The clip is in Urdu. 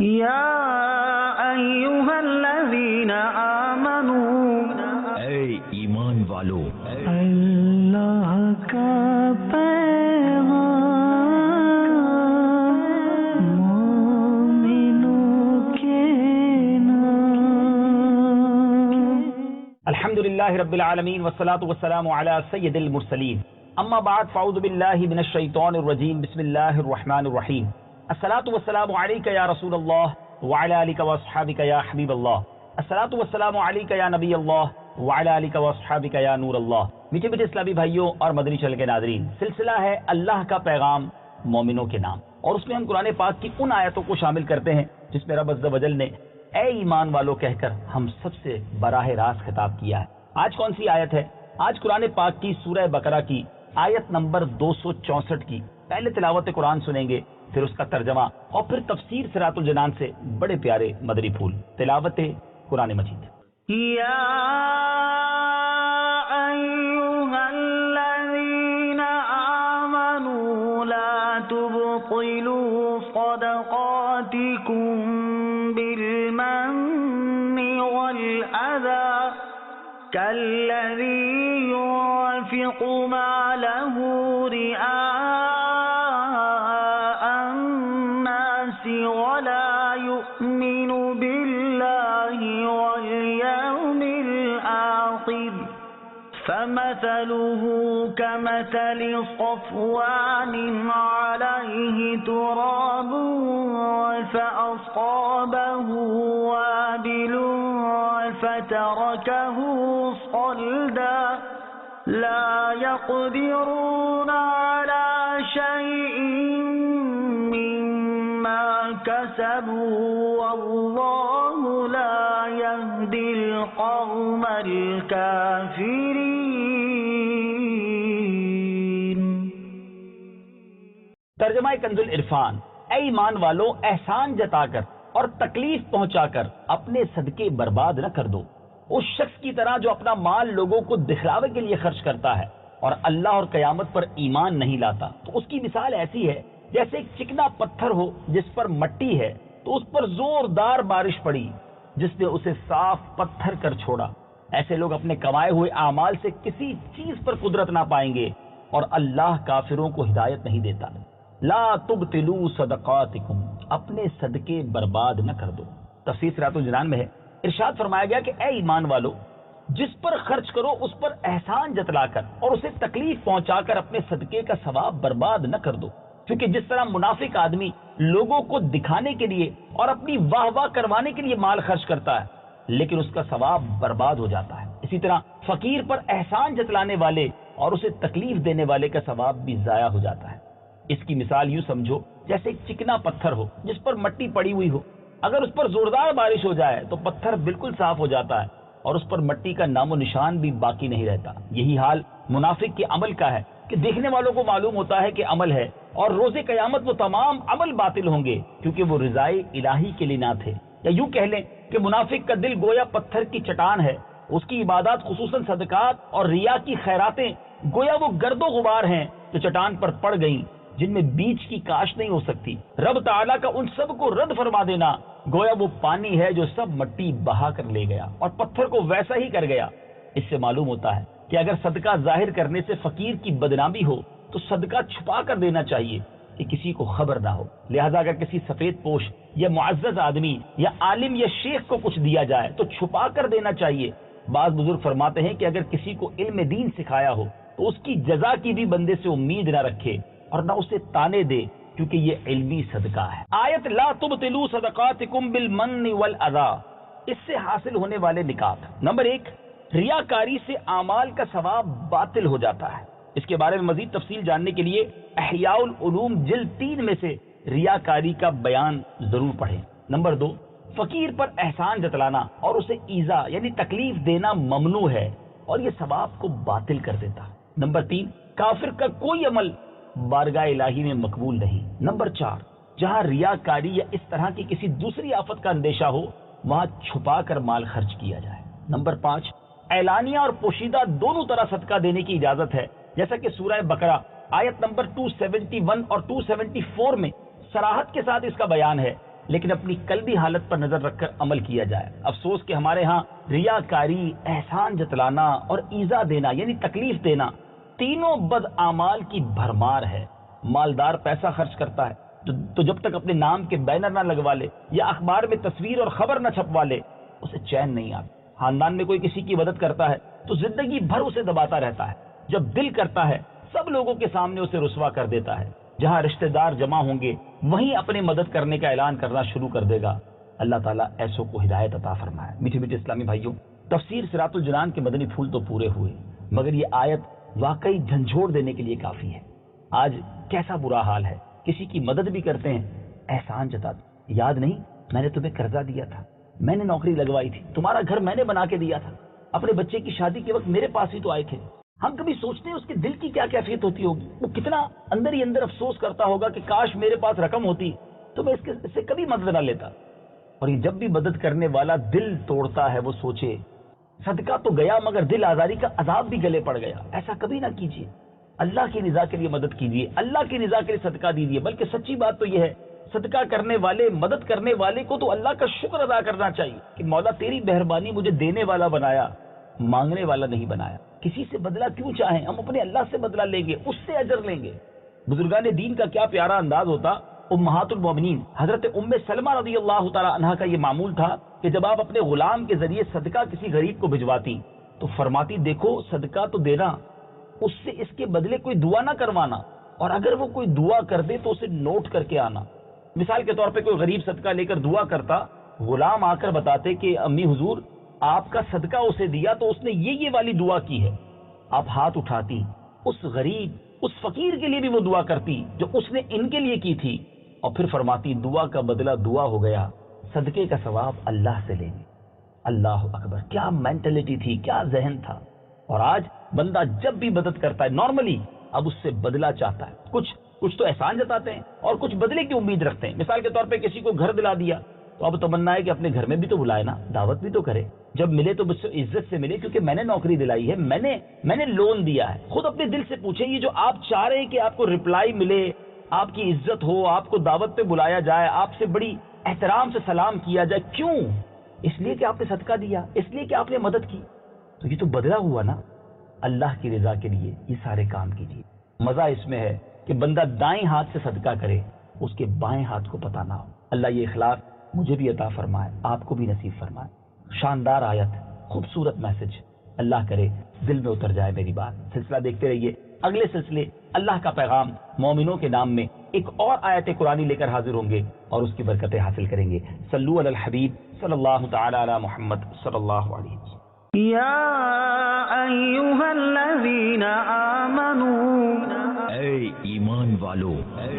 یا ایھا الذین آمنوا، اے ایمان والو، اللہ کا پیغام مومنوں کے نام۔ الحمدللہ رب العالمین والصلاة والسلام علی سید المرسلین، اما بعد فاعوذ باللہ من الشیطان الرجیم، بسم اللہ الرحمن الرحیم۔ الصلاة والسلام علیک یا رسول اللہ وعلی آلک واصحابک یا حبیب اللہ، الصلاة والسلام علیک یا نبی اللہ وعلی آلک واصحابک یا نور اللہ۔ میٹھے میٹھے اسلامی بھائیوں اور مدنی چینل کے ناظرین، سلسلہ ہے اللہ کا پیغام مومنوں کے نام، اور اس میں ہم قرآن پاک کی ان آیتوں کو شامل کرتے ہیں جس میں رب عز و جل نے اے ایمان والو کہہ کر ہم سب سے براہ راست خطاب کیا ہے۔ آج کون سی آیت ہے؟ آج قرآن پاک کی سورہ بقرہ کی آیت نمبر 264 کی پہلے تلاوت قرآن سنیں گے، پھر اس کا ترجمہ اور پھر تفسیر صراط الجنان سے بڑے پیارے مدری پھول۔ تلاوت قرآن مجید۔ یا ایھا الذین آمنوا لا تبطلوا صدقاتکم بالمن والأذى كالذي ينفق ماله رئاء الناس ولا يؤمن بالله واليوم الآخر فمثله كمثل صفوان عليه تراب فأصابه وابل فتركه صلدا لا يقدرون على شيء مما كسبوا والله لا يهدي القوم الكافرين۔ ترجمہ کنز العرفان۔ اے ایمان والو، احسان جتا کر اور تکلیف پہنچا کر اپنے صدقے برباد نہ کر دو، اس شخص کی طرح جو اپنا مال لوگوں کو دکھلاوے کے لیے خرچ کرتا ہے اور اللہ اور قیامت پر ایمان نہیں لاتا۔ تو اس کی مثال ایسی ہے جیسے ایک چکنا پتھر ہو جس پر مٹی ہے، تو اس پر زوردار بارش پڑی جس نے اسے صاف پتھر کر چھوڑا۔ ایسے لوگ اپنے کمائے ہوئے اعمال سے کسی چیز پر قدرت نہ پائیں گے، اور اللہ کافروں کو ہدایت نہیں دیتا۔ لا تبطلوا صدقاتکم، اپنے صدقے برباد نہ کر دو۔ تفسیر صراط الجنان میں ہے، ارشاد فرمایا گیا کہ اے ایمان والو، جس پر خرچ کرو اس پر احسان جتلا کر اور اسے تکلیف پہنچا کر اپنے صدقے کا ثواب برباد نہ کر دو، کیونکہ جس طرح منافق آدمی لوگوں کو دکھانے کے لیے اور اپنی واہ واہ کروانے کے لیے مال خرچ کرتا ہے لیکن اس کا ثواب برباد ہو جاتا ہے، اسی طرح فقیر پر احسان جتلانے والے اور اسے تکلیف دینے والے کا ثواب بھی ضائع ہو جاتا ہے۔ اس کی مثال یوں سمجھو جیسے ایک چکنا پتھر ہو جس پر مٹی پڑی ہوئی ہو، اگر اس پر زوردار بارش ہو جائے تو پتھر بالکل صاف ہو جاتا ہے اور اس پر مٹی کا نام و نشان بھی باقی نہیں رہتا۔ یہی حال منافق کے عمل کا ہے کہ دیکھنے والوں کو معلوم ہوتا ہے کہ عمل ہے، اور روز قیامت وہ تمام عمل باطل ہوں گے کیونکہ وہ رضائے الہی کے لیے نہ تھے۔ یا یوں کہہ لیں کہ منافق کا دل گویا پتھر کی چٹان ہے، اس کی عبادات خصوصاً صدقات اور ریا کی خیراتیں گویا وہ گرد و غبار ہیں جو چٹان پر پڑ گئیں، جن میں بیج کی کاش نہیں ہو سکتی۔ رب تعالیٰ کا ان سب کو رد فرما دینا گویا وہ پانی ہے جو سب مٹی بہا کر لے گیا اور پتھر کو ویسا ہی کر گیا۔ اس سے معلوم ہوتا ہے کہ اگر صدقہ ظاہر کرنے سے فقیر کی بدنامی ہو تو صدقہ چھپا کر دینا چاہیے کہ کسی کو خبر نہ ہو۔ لہذا اگر کسی سفید پوش یا معزز آدمی یا عالم یا شیخ کو کچھ دیا جائے تو چھپا کر دینا چاہیے۔ بعض بزرگ فرماتے ہیں کہ اگر کسی کو علم دین سکھایا ہو تو اس کی جزا کی بھی بندے سے امید نہ رکھے اور نہ اسے تانے دے، کیونکہ یہ علمی صدقہ ہے۔ آیت لا تبطلوا صدقاتکم بالمن والاذى، اس سے حاصل ہونے والے نکات۔ نمبر 1، ریاکاری سے اعمال کا ثواب باطل ہو جاتا ہے۔ اس کے بارے میں مزید تفصیل جاننے کے لیے احیاء العلوم جلد 3 میں سے ریاکاری کا بیان ضرور پڑھیں۔ نمبر 2، فقیر پر احسان جتلانا اور اسے ایذا یعنی تکلیف دینا ممنوع ہے اور یہ ثواب کو باطل کر دیتا ہے۔ نمبر 3، کافر کا کوئی عمل بارگاہ الہی میں مقبول نہیں۔ نمبر 4، جہاں ریاکاری یا اس طرح کی کسی دوسری آفت کا اندیشہ ہو وہاں چھپا کر مال خرچ کیا جائے۔ نمبر 5، اعلانیہ اور پوشیدہ دونوں طرح صدقہ دینے کی اجازت ہے، جیسا کہ سورہ بقرہ آیت نمبر 271 اور 274 میں صراحت کے ساتھ اس کا بیان ہے لیکن اپنی قلبی حالت پر نظر رکھ کر عمل کیا جائے۔ افسوس کہ ہمارے ہاں ریاکاری، احسان جتلانا اور ایذا دینا یعنی تکلیف دینا، تینوں بد اعمال کی بھرمار ہے۔ مالدار پیسہ خرچ کرتا ہے تو جب تک اپنے نام کے بینر نہ لگوا لے یا اخبار میں تصویر اور خبر نہ چھپوا لے اسے چین نہیں آتا۔ خاندان میں کوئی کسی کی مدد کرتا ہے تو زندگی بھر اسے دباتا رہتا ہے، جب دل کرتا ہے سب لوگوں کے سامنے اسے رسوا کر دیتا ہے۔ جہاں رشتہ دار جمع ہوں گے وہیں اپنے مدد کرنے کا اعلان کرنا شروع کر دے گا۔ اللہ تعالیٰ ایسوں کو ہدایت عطا فرمائے۔ میٹھے میٹھے اسلامی بھائیوں، تفسیر صراط الجنان کے مدنی پھول تو پورے ہوئے، مگر یہ آیت واقعی جھنجھوڑ دینے کے لیے کافی ہے۔ آج کیسا برا حال ہے، کسی کی مدد بھی کرتے ہیں، احسان جتاتے۔ یاد نہیں میں نے تمہیں قرضہ دیا تھا، میں نے نوکری لگوائی تھی، تمہارا گھر میں نے بنا کے دیا تھا، اپنے بچے کی شادی کے وقت میرے پاس ہی تو آئے تھے۔ ہم کبھی سوچتے ہیں اس کے دل کی کیا کیفیت ہوتی ہوگی، وہ کتنا اندر ہی اندر افسوس کرتا ہوگا کہ کاش میرے پاس رقم ہوتی تو میں اس سے کبھی مدد نہ لیتا۔ اور یہ جب بھی مدد کرنے والا دل توڑتا ہے وہ سوچے صدقہ تو گیا مگر دل آزاری کا عذاب بھی گلے پڑ گیا۔ ایسا کبھی نہ کیجیے، اللہ کی رضا کے لیے مدد کیجیے، اللہ کی رضا کے لیے صدقہ دیجیے۔ بلکہ سچی بات تو یہ ہے، صدقہ کرنے والے، مدد کرنے والے کو تو اللہ کا شکر ادا کرنا چاہیے کہ مولا تیری مہربانی، مجھے دینے والا بنایا، مانگنے والا نہیں بنایا۔ کسی سے بدلہ کیوں چاہیں، ہم اپنے اللہ سے بدلہ لیں گے، اس سے اجر لیں گے۔ بزرگان دین کا کیا پیارا انداز ہوتا۔ امہات المومنین حضرت ام سلمہ رضی اللہ تعالی عنہا کا یہ معمول تھا کہ جب آپ اپنے غلام کے ذریعے صدقہ کسی غریب کو بھجواتی تو فرماتی دیکھو صدقہ تو دینا، اس سے اس کے بدلے کوئی دعا نہ کروانا، اور اگر وہ کوئی دعا کر دے تو اسے نوٹ کر کے آنا۔ مثال کے طور پہ کوئی غریب صدقہ لے کر دعا کرتا، غلام آ کر بتاتے کہ امی حضور آپ کا صدقہ اسے دیا تو اس نے یہ والی دعا کی ہے۔ آپ ہاتھ اٹھاتی، اس غریب، اس فقیر کے لیے بھی وہ دعا کرتی جو اس نے ان کے لیے کی تھی، اور پھر فرماتی دعا کا بدلہ دعا ہو گیا، صدقے کا ثواب اللہ سے لیں گے۔ اللہ اکبر، کیا مینٹلٹی تھی، کیا ذہن تھا۔ اور آج بندہ جب بھی مدد کرتا ہے نارملی اب اس سے بدلہ چاہتا ہے، کچھ تو احسان جتاتے ہیں اور کچھ بدلے کی امید رکھتے ہیں۔ مثال کے طور پہ کسی کو گھر دلا دیا تو اب تمنا ہے کہ اپنے گھر میں بھی تو بلائے نا، دعوت بھی تو کرے، جب ملے تو مجھ سے عزت سے ملے، کیونکہ میں نے نوکری دلائی ہے، میں نے لون دیا ہے۔ خود اپنے دل سے پوچھیں، یہ جو آپ چاہ رہے ہیں کہ آپ کو رپلائی ملے، آپ کی عزت ہو، آپ کو دعوت پہ بلایا جائے، آپ سے بڑی احترام سے سلام کیا جائے، کیوں؟ اس لیے کہ آپ نے صدقہ دیا، اس لیے کہ آپ نے مدد کی، تو یہ تو بدلہ ہوا نا۔ اللہ کی رضا کے لیے یہ سارے کام کیجیے۔ مزہ اس میں ہے کہ بندہ دائیں ہاتھ سے صدقہ کرے، اس کے بائیں ہاتھ کو پتہ نہ ہو۔ اللہ یہ اخلاص مجھے بھی عطا فرمائے، آپ کو بھی نصیب فرمائے۔ شاندار آیت، خوبصورت میسج، اللہ کرے دل میں اتر جائے میری بات۔ سلسلہ دیکھتے رہیے، اگلے سلسلے اللہ کا پیغام مومنوں کے نام میں ایک اور آیت قرآنی لے کر حاضر ہوں گے اور اس کی برکتیں حاصل کریں گے۔ صلو علی الحبیب صلی اللہ تعالی علی محمد صلی اللہ علیہ وسلم۔ یا ایھا الذین آمنوا، اے ایمان والو، اے